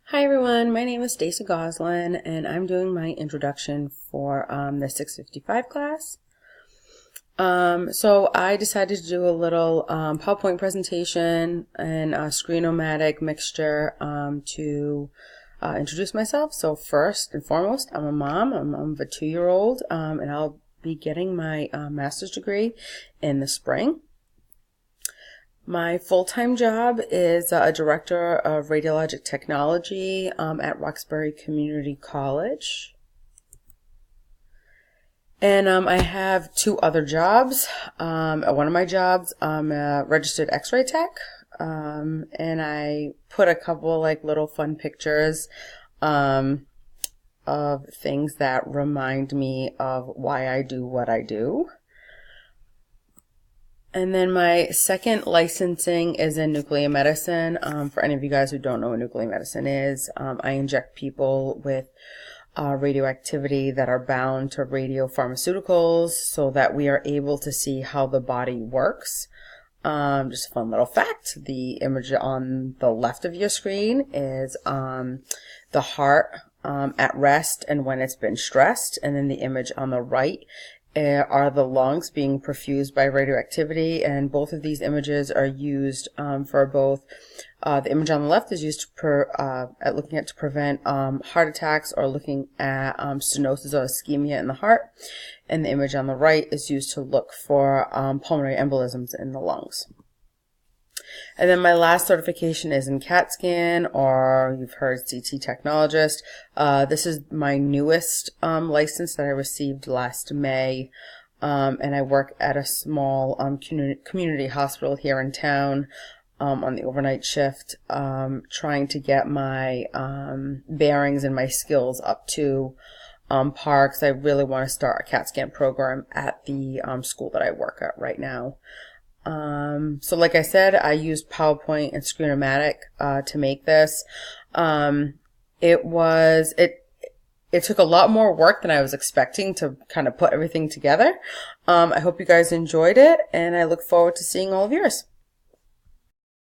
Hi everyone, my name is Stacey Goslin and I'm doing my introduction for the 655 class. So I decided to do a little PowerPoint presentation and a screen-o-matic mixture to introduce myself. So first and foremost, I'm a mom. I'm of a 2-year-old and I'll be getting my master's degree in the spring. My full-time job is a director of radiologic technology at Roxbury Community College. And I have 2 other jobs. At one of my jobs, I'm a registered x-ray tech. And I put a couple little fun pictures of things that remind me of why I do what I do. And then my second licensing is in nuclear medicine. For any of you guys who don't know what nuclear medicine is, I inject people with radioactivity that are bound to radiopharmaceuticals so that we are able to see how the body works. Just a fun little fact, the image on the left of your screen is the heart at rest and when it's been stressed, and then the image on the right are the lungs being perfused by radioactivity, and both of these images are used for both. The image on the left is used to prevent heart attacks or looking at stenosis or ischemia in the heart, and the image on the right is used to look for pulmonary embolisms in the lungs. And then my last certification is in CAT scan, or you've heard CT technologist. This is my newest license that I received last May. And I work at a small community hospital here in town on the overnight shift, trying to get my bearings and my skills up to par, because I really want to start a CAT scan program at the school that I work at right now. So like I said, I used PowerPoint and Screen-o-matic to make this. It took a lot more work than I was expecting to kind of put everything together. I hope you guys enjoyed it, and I look forward to seeing all of yours.